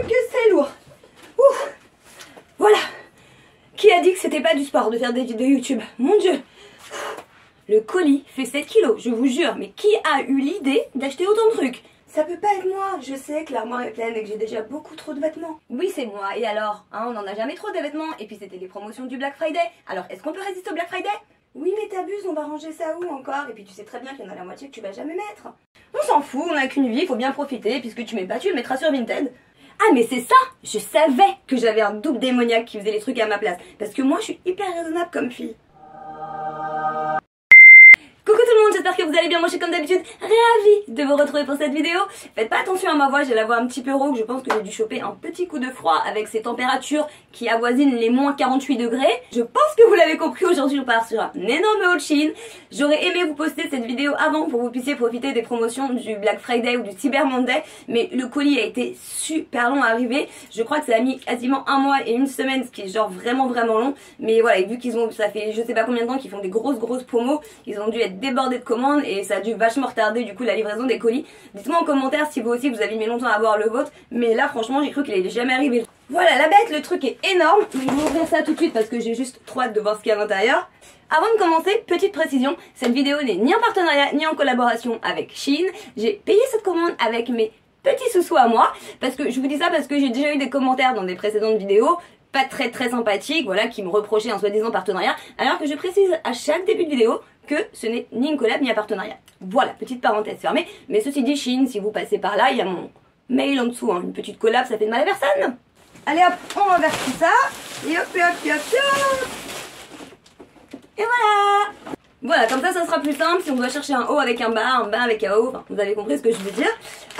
que c'est lourd. Ouf. Voilà. Qui a dit que c'était pas du sport de faire des vidéos YouTube? Mon Dieu. Le colis fait 7 kilos, je vous jure. Mais qui a eu l'idée d'acheter autant de trucs? Ça peut pas être moi. Je sais que l'armoire est pleine et que j'ai déjà beaucoup trop de vêtements. Oui, c'est moi. Et alors hein, on n'en a jamais trop de vêtements. Et puis c'était les promotions du Black Friday. Alors est-ce qu'on peut résister au Black Friday? Oui, mais t'abuses, on va ranger ça où encore? Et puis tu sais très bien qu'il y en a la moitié que tu vas jamais mettre. On s'en fout, on a qu'une vie, il faut bien profiter. Puisque tu mets pas, tu le mettras sur Vinted. Ah mais c'est ça! Je savais que j'avais un double démoniaque qui faisait les trucs à ma place. Parce que moi je suis hyper raisonnable comme fille. Coucou tout le monde, j'espère que vous allez bien, moi je suis comme d'habitude ravie de vous retrouver pour cette vidéo. Faites pas attention à ma voix, j'ai la voix un petit peu rauque, je pense que j'ai dû choper un petit coup de froid avec ces températures qui avoisinent les moins 48 degrés. Je pense que vous l'avez compris, aujourd'hui on part sur un énorme haul Shein. J'aurais aimé vous poster cette vidéo avant pour que vous puissiez profiter des promotions du Black Friday ou du Cyber Monday, mais le colis a été super long à arriver. Je crois que ça a mis quasiment un mois et une semaine, ce qui est genre vraiment long. Mais voilà, et vu qu'ils ont, ça fait je sais pas combien de temps qu'ils font des grosses promos, ils ont dû être débordé de commandes et ça a dû vachement retarder du coup la livraison des colis. Dites-moi en commentaire si vous aussi vous avez mis longtemps à avoir le vôtre, mais là franchement j'ai cru qu'il allait jamais arriver. Voilà la bête, le truc est énorme. Je vais vous ouvrir ça tout de suite parce que j'ai juste trop hâte de voir ce qu'il y a à l'intérieur. Avant de commencer, petite précision, cette vidéo n'est ni en partenariat ni en collaboration avec Shein. J'ai payé cette commande avec mes petits sous-sous à moi, parce que je vous dis ça parce que j'ai déjà eu des commentaires dans des précédentes vidéos pas très sympathiques, voilà, qui me reprochaient un soi-disant partenariat, alors que je précise à chaque début de vidéo que ce n'est ni une collab ni un partenariat. Voilà, petite parenthèse fermée, mais ceci dit, Shein, si vous passez par là, il y a mon mail en dessous, hein. Une petite collab, ça fait de mal à personne. Allez hop, on renverse tout ça, et hop. Et voilà. Voilà, comme ça sera plus simple si on doit chercher un haut avec un bas avec un haut, enfin, vous avez compris ce que je veux dire.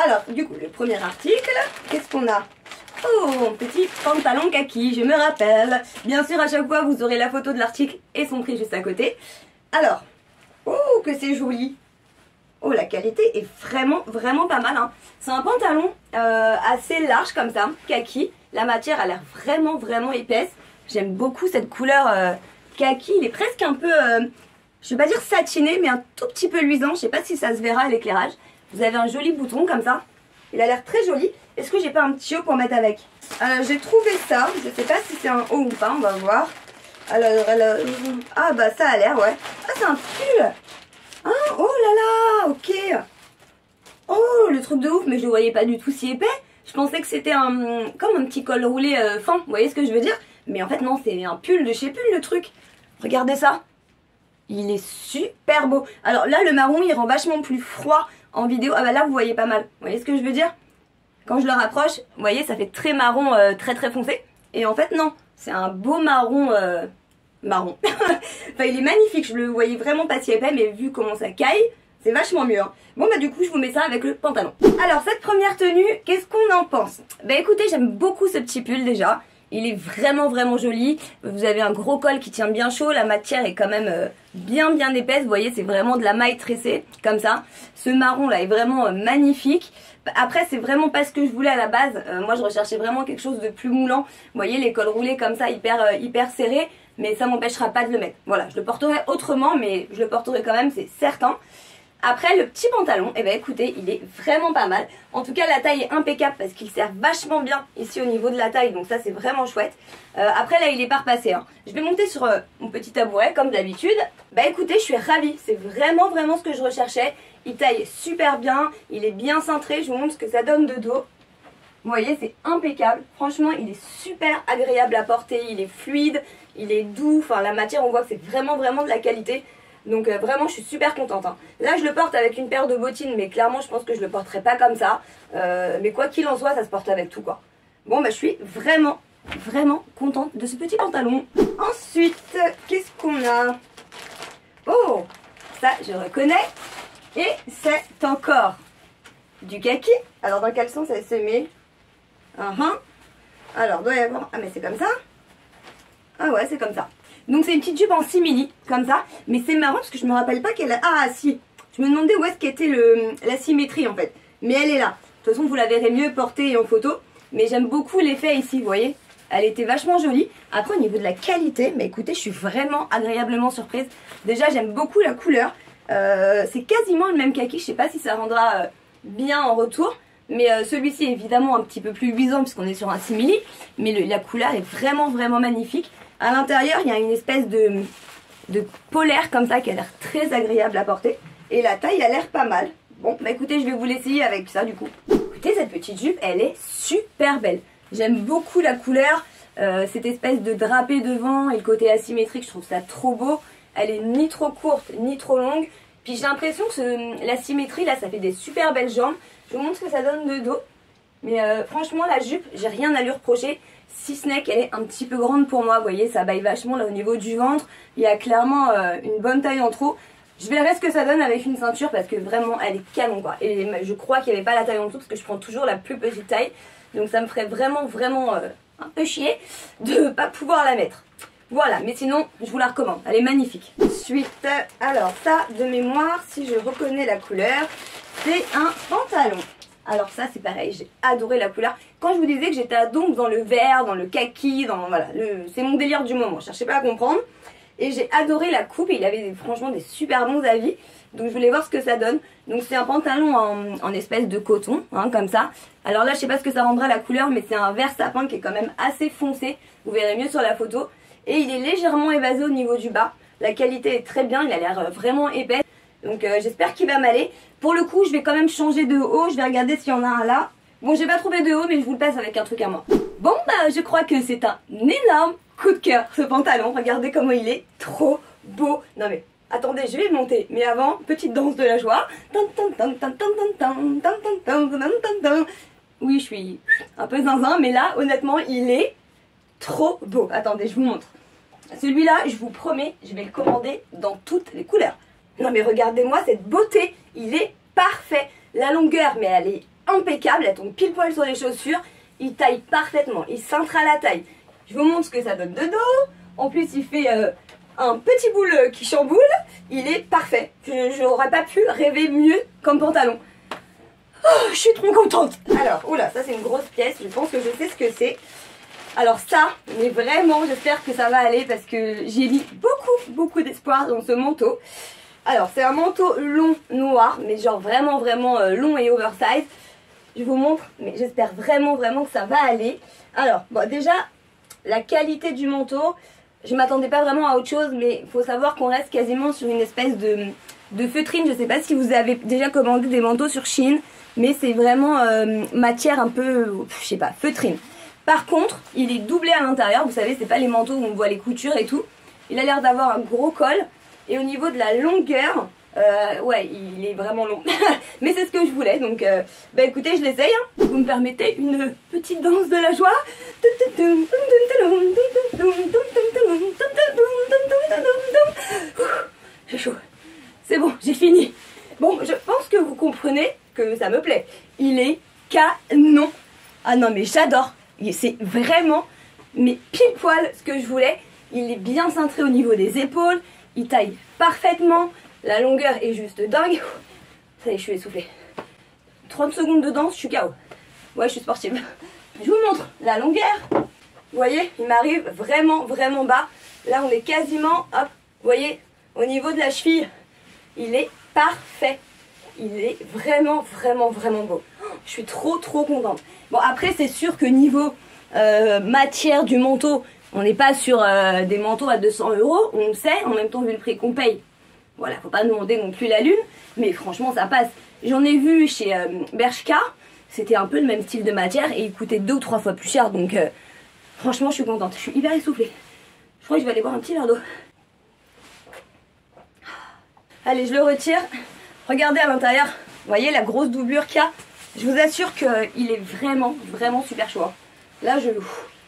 Alors, du coup, le premier article, qu'est-ce qu'on a? Oh, petit pantalon kaki, je me rappelle. Bien sûr, à chaque fois, vous aurez la photo de l'article et son prix juste à côté. Alors, oh, que c'est joli. Oh, la qualité est vraiment pas mal, hein. C'est un pantalon assez large comme ça, kaki. La matière a l'air vraiment épaisse. J'aime beaucoup cette couleur kaki. Il est presque un peu, je vais pas dire satiné, mais un tout petit peu luisant. Je sais pas si ça se verra à l'éclairage. Vous avez un joli bouton comme ça. Il a l'air très joli. Est-ce que j'ai pas un petit haut pour mettre avec? J'ai trouvé ça. Je sais pas si c'est un haut ou pas, on va voir. Alors, ah bah ça a l'air, ouais. Ah, c'est un pull. Ah, oh là là, ok. Oh, le truc de ouf, mais je le voyais pas du tout si épais. Je pensais que c'était comme un petit col roulé fin, vous voyez ce que je veux dire? Mais en fait non, c'est un pull de chez Pull le truc. Regardez ça. Il est super beau. Alors là, le marron, il rend vachement plus froid en vidéo. Ah bah là, vous voyez pas mal. Vous voyez ce que je veux dire? Quand je le rapproche, vous voyez, ça fait très marron, très foncé. Et en fait, non, c'est un beau marron, marron. Enfin, il est magnifique, je le voyais vraiment pas si épais, mais vu comment ça caille, c'est vachement mieux, hein. Bon bah du coup, je vous mets ça avec le pantalon. Alors, cette première tenue, qu'est-ce qu'on en pense? Bah écoutez, j'aime beaucoup ce petit pull déjà. Il est vraiment joli. Vous avez un gros col qui tient bien chaud. La matière est quand même bien épaisse. Vous voyez, c'est vraiment de la maille tressée, comme ça. Ce marron là est vraiment magnifique. Après, c'est vraiment pas ce que je voulais à la base. Moi, je recherchais vraiment quelque chose de plus moulant. Vous voyez, les cols roulés comme ça, hyper serrés. Mais ça m'empêchera pas de le mettre. Voilà, je le porterai autrement, mais je le porterai quand même, c'est certain. Après, le petit pantalon, eh ben écoutez, il est vraiment pas mal. En tout cas, la taille est impeccable parce qu'il sert vachement bien ici au niveau de la taille. Donc ça, c'est vraiment chouette. Après, là, il est pas repassé, hein. Je vais monter sur mon petit tabouret, comme d'habitude. Bah écoutez, je suis ravie. C'est vraiment ce que je recherchais. Il taille super bien. Il est bien cintré. Je vous montre ce que ça donne de dos. Vous voyez, c'est impeccable. Franchement, il est super agréable à porter. Il est fluide. Il est doux. Enfin, la matière, on voit que c'est vraiment de la qualité. Donc vraiment je suis super contente, hein. Là je le porte avec une paire de bottines, mais clairement je pense que je le porterai pas comme ça, mais quoi qu'il en soit ça se porte avec tout quoi. Bon bah je suis vraiment contente de ce petit pantalon. Ensuite qu'est-ce qu'on a? Oh, ça je reconnais. Et c'est encore du kaki. Alors dans quel sens elle se met? Alors doit y avoir, ah mais c'est comme ça. Ah ouais, c'est comme ça. Donc c'est une petite jupe en simili, comme ça. Mais c'est marrant parce que je me rappelle pas qu'elle a... Ah si, je me demandais où est-ce qu'était la symétrie en fait. Mais elle est là. De toute façon vous la verrez mieux portée en photo. Mais j'aime beaucoup l'effet ici, vous voyez. Elle était vachement jolie. Après au niveau de la qualité, mais écoutez, je suis vraiment agréablement surprise. Déjà j'aime beaucoup la couleur. C'est quasiment le même kaki. Je sais pas si ça rendra bien en retour. Mais celui-ci est évidemment un petit peu plus luisant puisqu'on est sur un simili. Mais la couleur est vraiment vraiment magnifique. À l'intérieur, il y a une espèce de polaire comme ça qui a l'air très agréable à porter. Et la taille a l'air pas mal. Bon, bah écoutez, je vais vous l'essayer avec ça du coup. Écoutez, cette petite jupe, elle est super belle. J'aime beaucoup la couleur, cette espèce de drapé devant et le côté asymétrique, je trouve ça trop beau. Elle est ni trop courte, ni trop longue. Puis j'ai l'impression que la symétrie, là, ça fait des super belles jambes. Je vous montre ce que ça donne de dos. Mais franchement, la jupe, j'ai rien à lui reprocher. Si ce n'est qu'elle est un petit peu grande pour moi. Vous voyez, ça baille vachement là au niveau du ventre. Il y a clairement une bonne taille en trop. Je verrai ce que ça donne avec une ceinture parce que vraiment elle est canon quoi. Et je crois qu'il n'y avait pas la taille en dessous parce que je prends toujours la plus petite taille. Donc ça me ferait vraiment un peu chier de ne pas pouvoir la mettre. Voilà, mais sinon je vous la recommande, elle est magnifique. Ensuite, alors ça de mémoire, si je reconnais la couleur, c'est un pantalon. Alors ça c'est pareil, j'ai adoré la couleur. Quand je vous disais que j'étais donc dans le vert, dans le kaki, voilà, c'est mon délire du moment, je cherchais pas à comprendre. Et j'ai adoré la coupe et il avait franchement des super bons avis. Donc je voulais voir ce que ça donne. Donc c'est un pantalon en espèce de coton, hein, comme ça. Alors là je sais pas ce que ça rendra la couleur, mais c'est un vert sapin qui est quand même assez foncé. Vous verrez mieux sur la photo. Et il est légèrement évasé au niveau du bas. La qualité est très bien, il a l'air vraiment épais. Donc j'espère qu'il va m'aller. Pour le coup je vais quand même changer de haut. Je vais regarder s'il y en a un là. Bon, j'ai pas trouvé de haut, mais je vous le passe avec un truc à moi. Bon bah je crois que c'est un énorme coup de cœur ce pantalon. Regardez comment il est trop beau. Non mais attendez, je vais le monter. Mais avant, petite danse de la joie. Oui, je suis un peu zinzin, mais là honnêtement il est trop beau. Attendez, je vous montre. Celui-là, je vous promets, je vais le commander dans toutes les couleurs. Non mais regardez-moi cette beauté, il est parfait. La longueur, mais elle est impeccable, elle tombe pile poil sur les chaussures. Il taille parfaitement, il cintre à la taille. Je vous montre ce que ça donne de dos. En plus, il fait un petit boule qui chamboule. Il est parfait. Je n'aurais pas pu rêver mieux comme pantalon. Oh, je suis trop contente. Alors, oula, ça c'est une grosse pièce. Je pense que je sais ce que c'est. Alors ça, mais vraiment, j'espère que ça va aller parce que j'ai mis beaucoup d'espoir dans ce manteau. Alors, c'est un manteau long noir, mais genre vraiment long et oversize. Je vous montre, mais j'espère vraiment que ça va aller. Alors, bon, déjà, la qualité du manteau, je m'attendais pas vraiment à autre chose, mais il faut savoir qu'on reste quasiment sur une espèce de feutrine. Je sais pas si vous avez déjà commandé des manteaux sur Shein, mais c'est vraiment matière un peu, je sais pas, feutrine. Par contre, il est doublé à l'intérieur, vous savez, c'est pas les manteaux où on voit les coutures et tout. Il a l'air d'avoir un gros col, et au niveau de la longueur, ouais, il est vraiment long. Mais c'est ce que je voulais, donc bah écoutez, je l'essaye. Hein. Vous me permettez une petite danse de la joie. J'ai chaud. C'est bon, j'ai fini. Bon, je pense que vous comprenez que ça me plaît. Il est canon. Ah non, mais j'adore. C'est vraiment, mais pile poil ce que je voulais. Il est bien cintré au niveau des épaules. Il taille parfaitement. La longueur est juste dingue. Ça y est, je suis essoufflée. 30 secondes de danse, je suis KO. Ouais, je suis sportive. Je vous montre la longueur. Vous voyez, il m'arrive vraiment bas. Là, on est quasiment, hop, vous voyez, au niveau de la cheville. Il est parfait. Il est vraiment beau. Je suis trop contente. Bon, après, c'est sûr que niveau matière du manteau, on n'est pas sur des manteaux à 200 €. On le sait, en même temps, vu le prix qu'on paye. Voilà, faut pas demander non plus la lune, mais franchement ça passe. J'en ai vu chez Bershka, c'était un peu le même style de matière et il coûtait 2 ou 3 fois plus cher, donc franchement je suis contente, je suis hyper essoufflée. Je crois que je vais aller boire un petit verre d'eau. Allez, je le retire. Regardez à l'intérieur, vous voyez la grosse doublure qu'il y a. Je vous assure qu'il est vraiment super chaud. Là,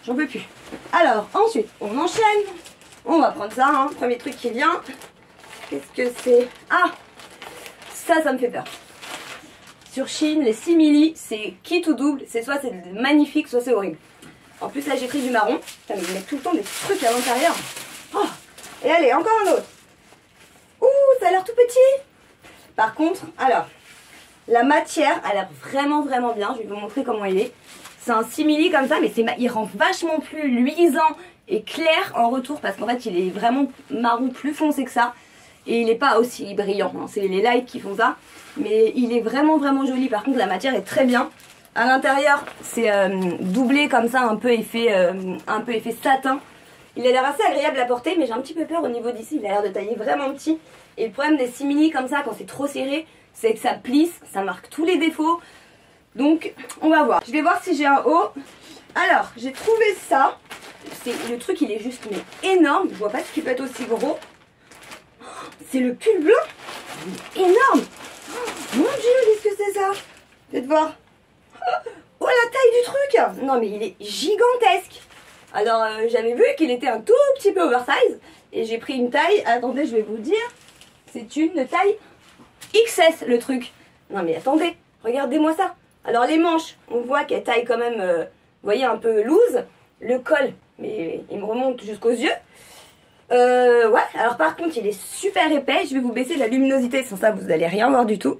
j'en peux plus. Alors, ensuite, on enchaîne. On va prendre ça, hein, premier truc qui vient. Qu'est-ce que c'est? Ah, ça me fait peur. Sur Shein, les simili, c'est kit ou double. C'est soit c'est magnifique, soit c'est horrible. En plus, là, j'ai pris du marron. Putain, mais ils mettent tout le temps des trucs à l'intérieur. Oh, et allez, encore un autre. Ouh, ça a l'air tout petit. Par contre, alors, la matière a l'air vraiment bien. Je vais vous montrer comment il est. C'est un simili comme ça, mais il rend vachement plus luisant et clair en retour parce qu'en fait, il est vraiment marron plus foncé que ça. Et il n'est pas aussi brillant, hein. C'est les lights qui font ça. Mais il est vraiment joli. Par contre la matière est très bien. À l'intérieur c'est doublé comme ça, un peu effet satin. Il a l'air assez agréable à porter, mais j'ai un petit peu peur au niveau d'ici. Il a l'air de tailler vraiment petit. Et le problème des simili comme ça, quand c'est trop serré, c'est que ça plisse, ça marque tous les défauts. Donc on va voir. Je vais voir si j'ai un haut. Alors j'ai trouvé ça. Le truc il est juste mais énorme. Je vois pas ce qui peut être aussi gros. C'est le pull blanc. Il est énorme. Mon dieu, qu'est-ce que c'est ça? Faites voir. Oh la taille du truc. Non mais il est gigantesque. Alors j'avais vu qu'il était un tout petit peu oversize. Et j'ai pris une taille. Attendez, je vais vous dire. C'est une taille XS le truc. Non mais attendez, regardez-moi ça. Alors les manches, on voit qu'elles taillent quand même, vous voyez, un peu loose. Le col, mais il me remonte jusqu'aux yeux. Ouais, alors par contre il est super épais. Je vais vous baisser la luminosité, sans ça vous n'allez rien voir du tout.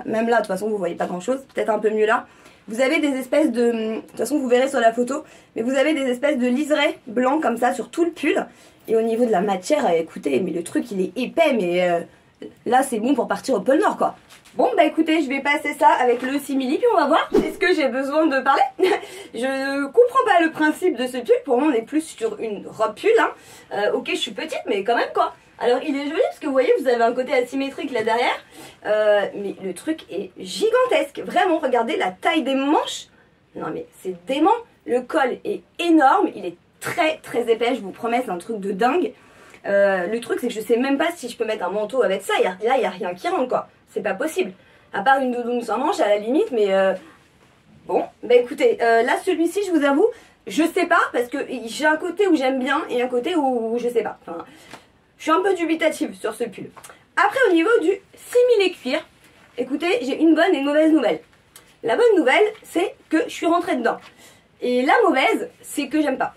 Même là de toute façon vous voyez pas grand chose, peut-être un peu mieux là. Vous avez des espèces de toute façon vous verrez sur la photo, mais vous avez des espèces de liserés blancs comme ça sur tout le pull. Et au niveau de la matière, écoutez, mais le truc il est épais, mais là c'est bon pour partir au pôle Nord quoi. Bon bah écoutez, je vais passer ça avec le simili puis on va voir. Est-ce que j'ai besoin de parler? Je comprends pas le principe de ce pull. Pour moi on est plus sur une robe pull hein. Ok, je suis petite mais quand même quoi. Alors il est joli parce que vous voyez, vous avez un côté asymétrique là derrière. Mais le truc est gigantesque. Vraiment, regardez la taille des manches. Non mais c'est dément. Le col est énorme, il est très épais, je vous promets, c'est un truc de dingue. Le truc c'est que je sais même pas si je peux mettre un manteau avec ça. Là il n'y a rien qui rentre quoi. C'est pas possible. À part une doudoune sans manche à la limite, mais bon, bah écoutez, là celui-ci je vous avoue, je sais pas parce que j'ai un côté où j'aime bien et un côté où je sais pas. Enfin, je suis un peu dubitative sur ce pull. Après au niveau du simili cuir, écoutez, j'ai une bonne et une mauvaise nouvelle. La bonne nouvelle c'est que je suis rentrée dedans. Et la mauvaise, c'est que j'aime pas.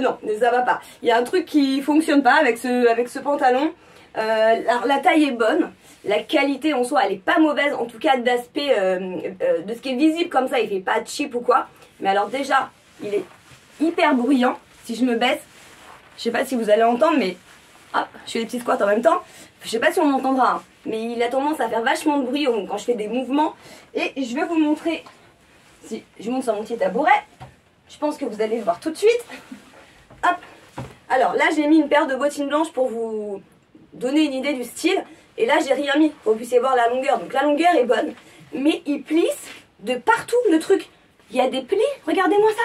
Non, ça va pas. Il y a un truc qui fonctionne pas avec ce pantalon. La taille est bonne. La qualité en soi, elle est pas mauvaise. En tout cas, d'aspect, de ce qui est visible comme ça, il fait pas cheap ou quoi. Mais alors déjà, il est hyper bruyant. Si je me baisse, je sais pas si vous allez entendre, mais hop, je fais des petits squats en même temps. Je sais pas si on m'entendra, hein, mais il a tendance à faire vachement de bruit quand je fais des mouvements. Et je vais vous montrer. Si je monte sur mon petit tabouret, je pense que vous allez le voir tout de suite. Hop. Alors là, j'ai mis une paire de bottines blanches pour vous donner une idée du style. Et là, j'ai rien mis pour que vous puissiez voir la longueur. Donc la longueur est bonne. Mais il plisse de partout le truc. Il y a des plis, regardez-moi ça.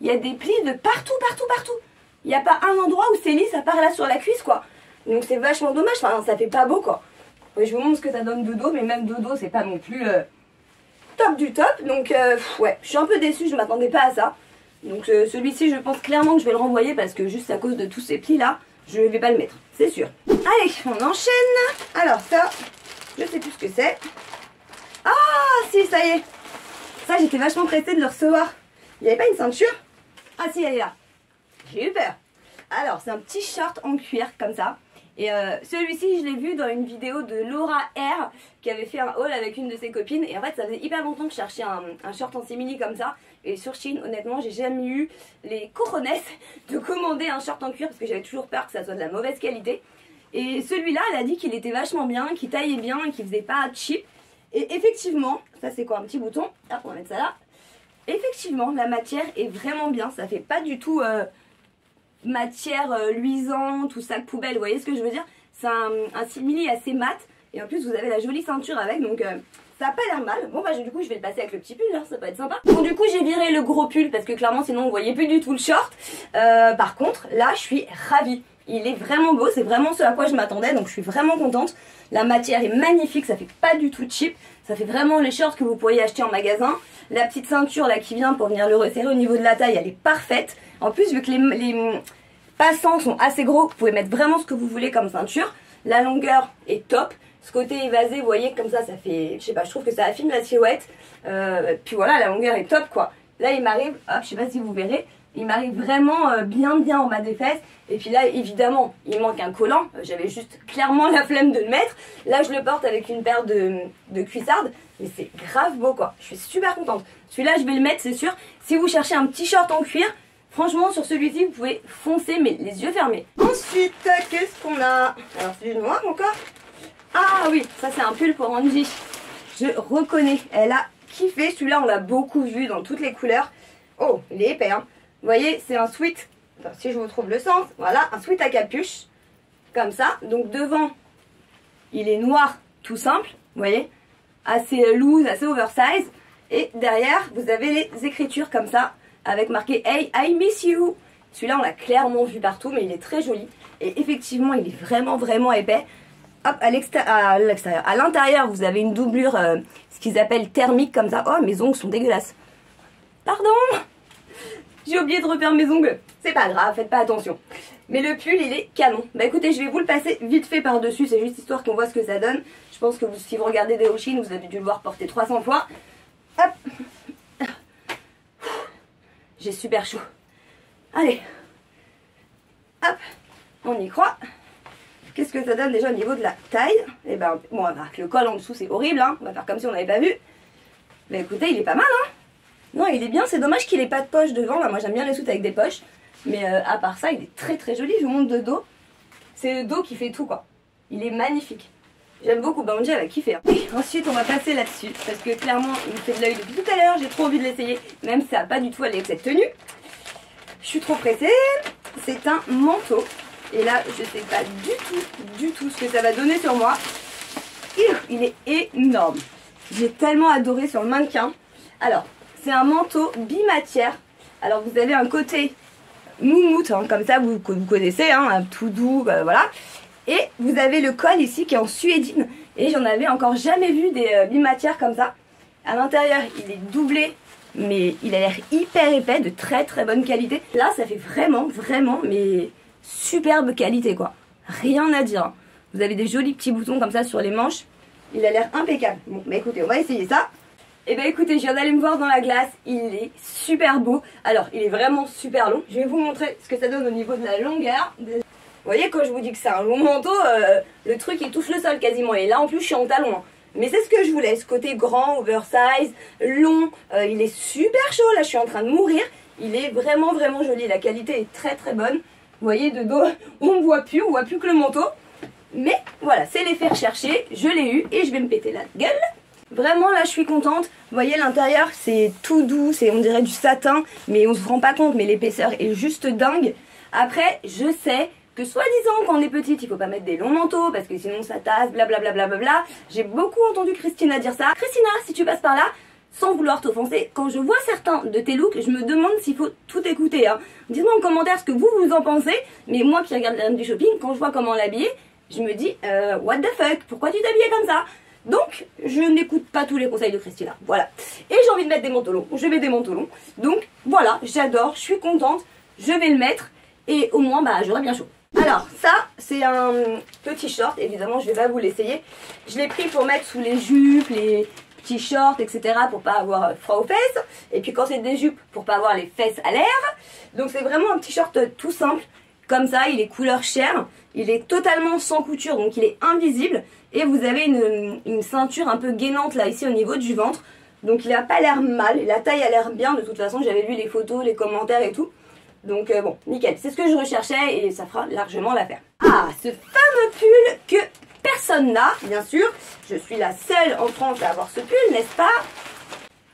Il y a des plis de partout. Il n'y a pas un endroit où c'est lisse à part là sur la cuisse quoi. Donc c'est vachement dommage, enfin ça fait pas beau quoi. Je vous montre ce que ça donne de dos, mais même de dos c'est pas non plus top du top. Donc ouais, je suis un peu déçue, je m'attendais pas à ça. Donc celui-ci je pense clairement que je vais le renvoyer parce que juste à cause de tous ces plis là, je vais pas le mettre, c'est sûr. Allez, on enchaîne. Alors ça, je sais plus ce que c'est. Ah si, ça y est. Ça j'étais vachement pressée de le recevoir. Il n'y avait pas une ceinture? Ah si, elle est là. J'ai eu peur. Alors c'est un petit short en cuir comme ça. Et celui-ci je l'ai vu dans une vidéo de Laura R qui avait fait un haul avec une de ses copines. Et en fait ça faisait hyper longtemps que je cherchais un short en simili comme ça. Et sur Shein honnêtement j'ai jamais eu les cojones de commander un short en cuir parce que j'avais toujours peur que ça soit de la mauvaise qualité. Et celui-là elle a dit qu'il était vachement bien, qu'il taillait bien et qu'il faisait pas cheap. Et effectivement, ça c'est quoi, un petit bouton. Hop, on va mettre ça là. Effectivement la matière est vraiment bien, ça fait pas du tout matière luisante ou sac poubelle, vous voyez ce que je veux dire. C'est un simili assez mat et en plus vous avez la jolie ceinture avec, donc ça a pas l'air mal. Bon bah du coup je vais le passer avec le petit pull là, ça peut être sympa. Bon du coup j'ai viré le gros pull parce que clairement sinon vous voyez plus du tout le short. Par contre là je suis ravie, il est vraiment beau, c'est vraiment ce à quoi je m'attendais, donc je suis vraiment contente. La matière est magnifique, ça fait pas du tout cheap, ça fait vraiment les shorts que vous pourriez acheter en magasin. La petite ceinture là qui vient pour venir le resserrer au niveau de la taille, elle est parfaite. En plus vu que les passants sont assez gros, vous pouvez mettre vraiment ce que vous voulez comme ceinture. La longueur est top. Ce côté évasé, vous voyez comme ça fait, je sais pas, je trouve que ça affine la silhouette. Puis voilà, la longueur est top quoi. Là il m'arrive, hop, je sais pas si vous verrez, il m'arrive vraiment bien en bas des fesses. Et puis là évidemment il manque un collant, j'avais juste clairement la flemme de le mettre. Là je le porte avec une paire de cuissardes, mais c'est grave beau quoi, je suis super contente. Celui-là je vais le mettre c'est sûr. Si vous cherchez un petit short en cuir, Franchement, sur celui-ci, vous pouvez foncer, mais les yeux fermés. Ensuite, qu'est-ce qu'on a? Alors, c'est du noir encore. Ah oui, ça c'est un pull pour Angie. Je reconnais, elle a kiffé. Celui-là, on l'a beaucoup vu dans toutes les couleurs. Oh, il est épais, hein. Vous voyez, c'est un sweat. Attends, si je vous trouve le sens. Voilà, un sweat à capuche. Comme ça. Donc devant, il est noir, tout simple. Vous voyez, assez loose, assez oversize. Et derrière, vous avez les écritures comme ça, avec marqué Hey, I miss you. Celui-là, on l'a clairement vu partout, mais il est très joli. Et effectivement, il est vraiment épais. Hop, à l'extérieur. À l'intérieur, vous avez une doublure, ce qu'ils appellent thermique, comme ça. Oh, mes ongles sont dégueulasses. Pardon, j'ai oublié de refaire mes ongles. C'est pas grave, faites pas attention. Mais le pull, il est canon. Bah écoutez, je vais vous le passer vite fait par-dessus. C'est juste histoire qu'on voit ce que ça donne. Je pense que si vous regardez des Oshin, vous avez dû le voir porter 300 fois. Hop. J'ai super chaud. Allez. Hop. On y croit. Qu'est-ce que ça donne déjà au niveau de la taille? Et ben, bon, le col en dessous, c'est horrible, hein. On va faire comme si on n'avait pas vu. Mais écoutez, il est pas mal, hein. Non, il est bien. C'est dommage qu'il ait pas de poche devant. Là, moi, j'aime bien les suites avec des poches. Mais à part ça, il est très joli. Je vous montre de dos. C'est le dos qui fait tout, quoi. Il est magnifique. J'aime beaucoup. Angie, elle va kiffer. Hein. Et ensuite, on va passer là-dessus. Parce que clairement, il me fait de l'œil depuis tout à l'heure. J'ai trop envie de l'essayer. Même si ça n'a pas du tout allé avec cette tenue. Je suis trop pressée. C'est un manteau. Et là, je sais pas du tout ce que ça va donner sur moi. Il est énorme. J'ai tellement adoré sur le mannequin. Alors, c'est un manteau bimatière. Alors, vous avez un côté moumoute, hein, comme ça, vous connaissez, hein, tout doux, voilà. Et vous avez le col ici qui est en suédine. Et j'en avais encore jamais vu des bimatières comme ça. À l'intérieur, il est doublé, mais il a l'air hyper épais, de très bonne qualité. Là, ça fait vraiment, mais superbe qualité, quoi. Rien à dire. Vous avez des jolis petits boutons comme ça sur les manches. Il a l'air impeccable. Bon, bah écoutez, on va essayer ça. Et bah écoutez, je viens d'aller me voir dans la glace. Il est super beau. Alors, il est vraiment super long. Je vais vous montrer ce que ça donne au niveau de la longueur. Vous voyez, quand je vous dis que c'est un long manteau, le truc, il touche le sol quasiment. Et là, en plus, je suis en talon. Hein. Mais c'est ce que je voulais. Ce côté grand, oversize, long. Il est super chaud. Là, je suis en train de mourir. Il est vraiment joli. La qualité est très bonne. Vous voyez, de dos, on voit plus que le manteau. Mais voilà, c'est l'effet recherché. Je l'ai eu et je vais me péter la gueule. Vraiment, là, je suis contente. Vous voyez, l'intérieur, c'est tout doux. On dirait du satin, mais on se rend pas compte. Mais l'épaisseur est juste dingue. Après, je sais que soi-disant, quand on est petite, il faut pas mettre des longs manteaux parce que sinon ça tasse, blablabla. J'ai beaucoup entendu Christina dire ça. Christina, si tu passes par là, sans vouloir t'offenser, quand je vois certains de tes looks, je me demande s'il faut tout écouter. Hein. Dites-moi en commentaire ce que vous en pensez. Mais moi qui regarde les reines du shopping, quand je vois comment l'habiller, je me dis, what the fuck, pourquoi tu t'habillais comme ça? Donc, je n'écoute pas tous les conseils de Christina. Voilà. Et j'ai envie de mettre des manteaux longs. Je mets des manteaux longs. Donc, voilà, j'adore, je suis contente. Je vais le mettre. Et au moins, bah, j'aurai bien chaud. Alors, ça, c'est un petit short. Évidemment, je vais pas vous l'essayer. Je l'ai pris pour mettre sous les jupes, les petits shorts, etc. Pour pas avoir froid aux fesses. Et puis quand c'est des jupes, pour pas avoir les fesses à l'air. Donc, c'est vraiment un petit short tout simple. Comme ça, il est couleur chair. Il est totalement sans couture, donc il est invisible. Et vous avez une ceinture un peu gainante là, ici au niveau du ventre. Donc il n'a pas l'air mal. Et la taille a l'air bien. De toute façon, j'avais lu les photos, les commentaires et tout. Donc bon, nickel. C'est ce que je recherchais et ça fera largement l'affaire. Ah, ce fameux pull que personne n'a, bien sûr. Je suis la seule en France à avoir ce pull, n'est-ce pas?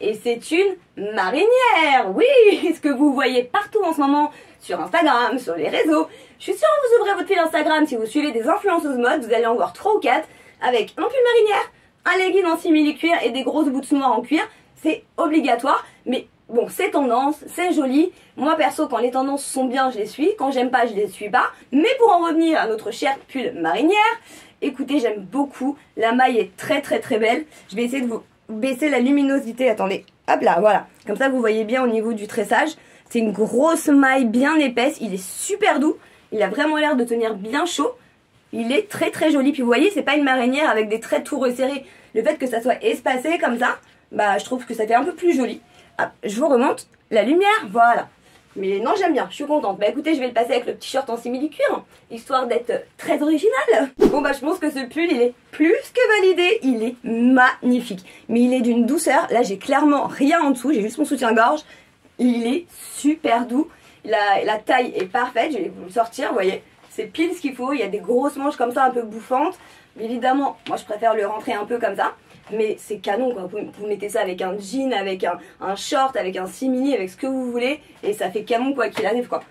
Et c'est une marinière. Oui, ce que vous voyez partout en ce moment sur Instagram, sur les réseaux. Je suis sûre que vous ouvrez votre fil Instagram si vous suivez des influenceuses mode, vous allez en voir 3 ou 4 avec un pull marinière, un legging en simili-cuir et des grosses boots noires en cuir. C'est obligatoire, mais bon, c'est tendance, c'est joli. Moi perso, quand les tendances sont bien, je les suis. Quand j'aime pas, je les suis pas. Mais pour en revenir à notre cher pull marinière, écoutez, j'aime beaucoup. La maille est très belle. Je vais essayer de vous baisser la luminosité. Attendez, hop là, voilà. Comme ça, vous voyez bien au niveau du tressage. C'est une grosse maille bien épaisse. Il est super doux. Il a vraiment l'air de tenir bien chaud. Il est très joli. Puis vous voyez, c'est pas une marinière avec des traits tout resserrés. Le fait que ça soit espacé comme ça, bah je trouve que ça fait un peu plus joli. Ah, je vous remonte la lumière, voilà. Mais non, j'aime bien, je suis contente. Bah écoutez, je vais le passer avec le petit short en simili-cuir, histoire d'être très original. Bon bah je pense que ce pull, il est plus que validé. Il est magnifique. Mais il est d'une douceur. Là, j'ai clairement rien en dessous. J'ai juste mon soutien-gorge. Il est super doux. La taille est parfaite, je vais vous le sortir, vous voyez. C'est pile ce qu'il faut, il y a des grosses manches comme ça un peu bouffantes. Mais évidemment, moi je préfère le rentrer un peu comme ça. Mais c'est canon quoi, vous mettez ça avec un jean, avec un short, avec un simili, avec ce que vous voulez. Et ça fait canon quoi qu'il arrive quoi.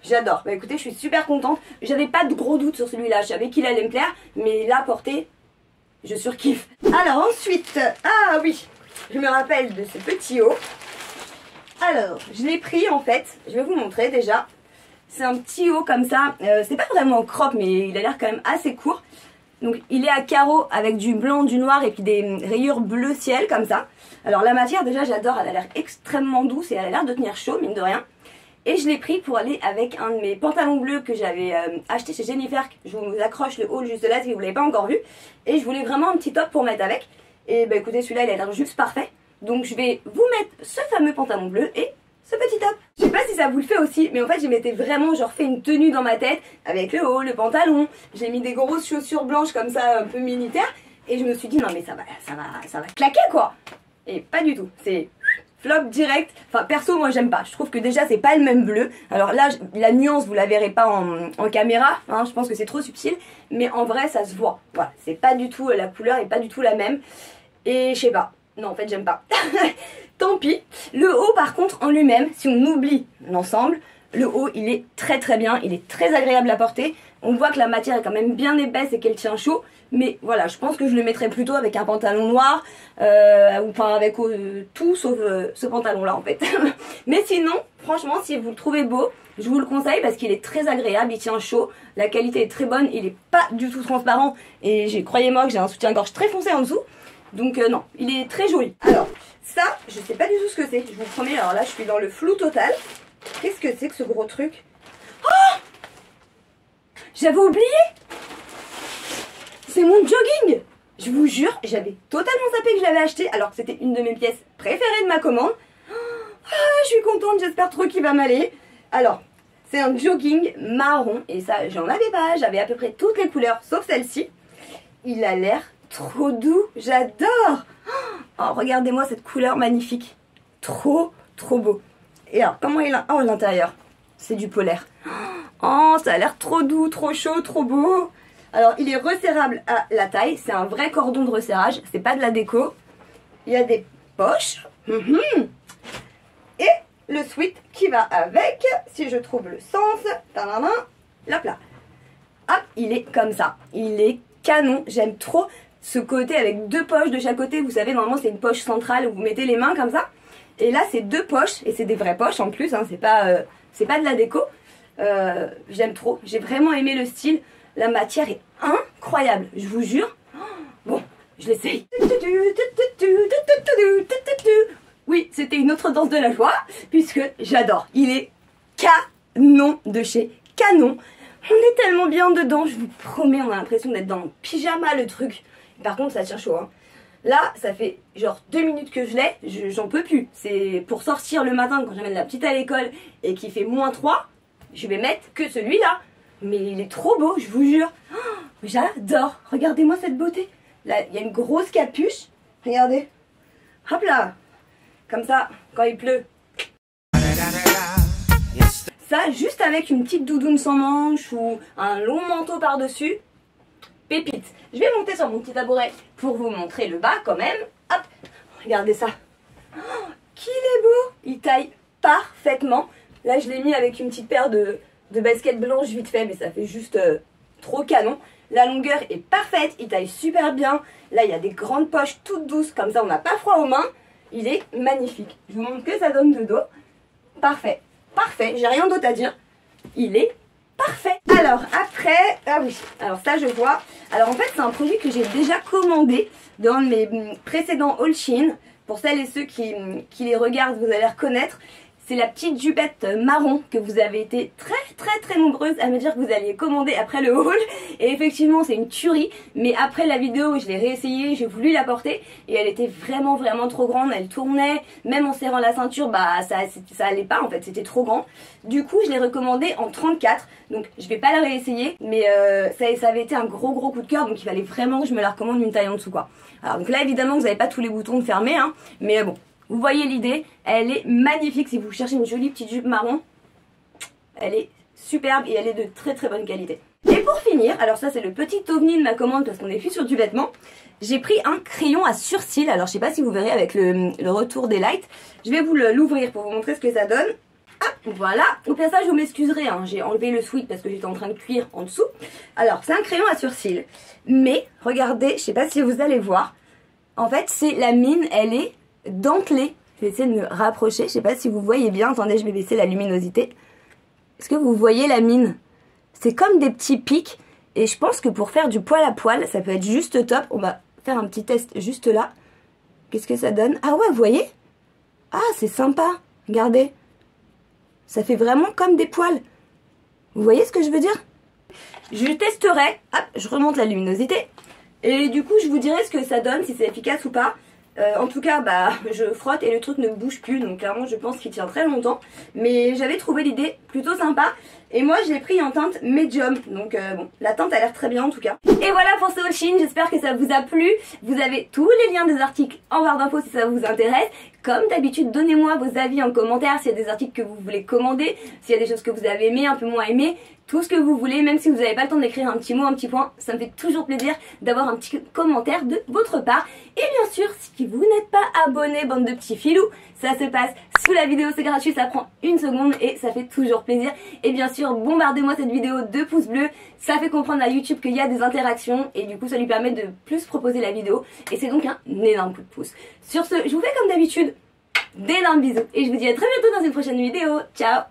J'adore, bah écoutez je suis super contente. J'avais pas de gros doutes sur celui-là, je savais qu'il allait me plaire. Mais là porté, je surkiffe. Alors ensuite, ah oui, je me rappelle de ce petit haut. Alors, je l'ai pris en fait, je vais vous montrer déjà. C'est un petit haut comme ça, c'est pas vraiment crop mais il a l'air quand même assez court. Donc il est à carreaux avec du blanc, du noir et puis des rayures bleu ciel comme ça. Alors la matière déjà j'adore, elle a l'air extrêmement douce et elle a l'air de tenir chaud mine de rien. Et je l'ai pris pour aller avec un de mes pantalons bleus que j'avais acheté chez Jennifer. Je vous accroche le haul juste là si vous ne l'avez pas encore vu. Et je voulais vraiment un petit top pour mettre avec. Et bah écoutez celui-là il a l'air juste parfait. Donc je vais vous mettre ce fameux pantalon bleu et ce petit top. Je sais pas si ça vous le fait aussi, mais en fait je m'étais vraiment genre fait une tenue dans ma tête avec le haut, le pantalon. J'ai mis des grosses chaussures blanches comme ça un peu militaires et je me suis dit non mais ça va claquer quoi. Et pas du tout, c'est flop direct. Enfin perso moi j'aime pas, je trouve que déjà c'est pas le même bleu. Alors là la nuance vous la verrez pas en caméra, hein, je pense que c'est trop subtil, mais en vrai ça se voit. Voilà, c'est pas du tout, la couleur est pas du tout la même. Et je sais pas, non en fait j'aime pas. Tant pis. Le haut par contre en lui-même, si on oublie l'ensemble, le haut il est très très bien, il est très agréable à porter. On voit que la matière est quand même bien épaisse et qu'elle tient chaud. Mais voilà, je pense que je le mettrais plutôt avec un pantalon noir, ou enfin avec tout sauf ce pantalon là en fait. Mais sinon, franchement si vous le trouvez beau, je vous le conseille parce qu'il est très agréable, il tient chaud, la qualité est très bonne, il est pas du tout transparent. Et croyez-moi que j'ai un soutien-gorge très foncé en dessous. Donc non, il est très joli. Alors, ça, je sais pas du tout ce que c'est, je vous promets, alors là je suis dans le flou total. Qu'est-ce que c'est que ce gros truc? Oh! J'avais oublié! C'est mon jogging! Je vous jure, j'avais totalement zappé que je l'avais acheté alors que c'était une de mes pièces préférées de ma commande. Ah, je suis contente, j'espère trop qu'il va m'aller. Alors, c'est un jogging marron et ça, j'en avais pas, j'avais à peu près toutes les couleurs sauf celle-ci. Il a l'air trop doux, j'adore! Oh, regardez-moi cette couleur magnifique. Trop, trop beau. Et alors, comment il a... Oh, l'intérieur, c'est du polaire. Oh, ça a l'air trop doux, trop chaud, trop beau. Alors, il est resserrable à la taille. C'est un vrai cordon de resserrage. C'est pas de la déco. Il y a des poches. Et le sweat qui va avec. Si je trouve le sens. Hop là. Hop, il est comme ça. Il est canon. J'aime trop ce côté avec deux poches de chaque côté. Vous savez, normalement, c'est une poche centrale où vous mettez les mains comme ça. Et là, c'est deux poches. Et c'est des vraies poches en plus. Hein, c'est pas de la déco. J'aime trop. J'ai vraiment aimé le style. La matière est incroyable. Je vous jure. Bon, je l'essaye. Oui, c'était une autre danse de la joie. Puisque j'adore. Il est canon de chez Canon. On est tellement bien dedans. Je vous promets, on a l'impression d'être dans le pyjama le truc. Par contre, ça tient chaud. Hein. Là, ça fait genre 2 minutes que je l'ai, j'en peux plus. C'est pour sortir le matin quand j'amène la petite à l'école et qu'il fait -3, je vais mettre que celui-là. Mais il est trop beau, je vous jure. Oh, j'adore. Regardez-moi cette beauté. Là, il y a une grosse capuche. Regardez. Hop là. Comme ça, quand il pleut. Ça, juste avec une petite doudoune sans manches ou un long manteau par-dessus. Pépite. Je vais monter sur mon petit tabouret pour vous montrer le bas quand même. Hop, regardez ça. Oh, qu'il est beau. Il taille parfaitement. Là, je l'ai mis avec une petite paire de baskets blanches vite fait, mais ça fait juste trop canon. La longueur est parfaite, il taille super bien. Là, il y a des grandes poches toutes douces, comme ça on n'a pas froid aux mains. Il est magnifique. Je vous montre que ça donne de dos. Parfait, parfait, j'ai rien d'autre à dire. Il est parfait. Alors après, ah oui, alors ça je vois. Alors en fait c'est un produit que j'ai déjà commandé dans mes précédents haul Shein. Pour celles et ceux qui les regardent, vous allez reconnaître. C'est la petite jupette marron que vous avez été très nombreuses à me dire que vous alliez commander après le haul. Et effectivement c'est une tuerie. Mais après la vidéo je l'ai réessayée, j'ai voulu la porter. Et elle était vraiment trop grande, elle tournait. Même en serrant la ceinture, bah ça allait pas en fait, c'était trop grand. Du coup je l'ai recommandée en 34. Donc je vais pas la réessayer. Mais ça avait été un gros coup de cœur. Donc il fallait vraiment que je me la recommande une taille en dessous quoi. Alors donc là évidemment vous n'avez pas tous les boutons fermés hein. Mais bon. Vous voyez l'idée, elle est magnifique si vous cherchez une jolie petite jupe marron. elle est superbe et elle est de très très bonne qualité. Et pour finir, alors ça c'est le petit ovni de ma commande parce qu'on est plus sur du vêtement. J'ai pris un crayon à surcils, alors je sais pas si vous verrez avec le retour des lights. Je vais vous l'ouvrir pour vous montrer ce que ça donne. Ah, voilà, au passage vous m'excuserez, hein, j'ai enlevé le sweat parce que j'étais en train de cuire en dessous. Alors c'est un crayon à surcils, mais regardez, je sais pas si vous allez voir. En fait c'est la mine, elle est dentelée. Je vais essayer de me rapprocher, je sais pas si vous voyez bien, attendez je vais baisser la luminosité. Est-ce que vous voyez la mine? C'est comme des petits pics et je pense que pour faire du poil à poil, ça peut être juste top. On va faire un petit test juste là. Qu'est-ce que ça donne? Ah ouais, vous voyez? Ah, c'est sympa. Regardez. Ça fait vraiment comme des poils. Vous voyez ce que je veux dire? Je testerai. Hop, je remonte la luminosité. Et du coup, je vous dirai ce que ça donne, si c'est efficace ou pas. En tout cas, bah, je frotte et le truc ne bouge plus. Donc clairement, je pense qu'il tient très longtemps. Mais j'avais trouvé l'idée plutôt sympa. Et moi, je l'ai pris en teinte médium. Donc bon, la teinte a l'air très bien en tout cas. Et voilà pour ce haul Shein. J'espère que ça vous a plu. Vous avez tous les liens des articles en barre d'infos si ça vous intéresse. Comme d'habitude, donnez-moi vos avis en commentaire s'il y a des articles que vous voulez commander, s'il y a des choses que vous avez aimées, un peu moins aimées, tout ce que vous voulez, même si vous n'avez pas le temps d'écrire un petit mot, un petit point, ça me fait toujours plaisir d'avoir un petit commentaire de votre part. Et bien sûr, si vous n'êtes pas abonné, bande de petits filous, ça se passe sous la vidéo, c'est gratuit, ça prend une seconde et ça fait toujours plaisir. Et bien sûr, bombardez-moi cette vidéo de pouces bleus, ça fait comprendre à YouTube qu'il y a des interactions et du coup ça lui permet de plus proposer la vidéo et c'est donc un énorme coup de pouce. Sur ce, je vous fais comme d'habitude d'énormes bisous et je vous dis à très bientôt dans une prochaine vidéo. Ciao!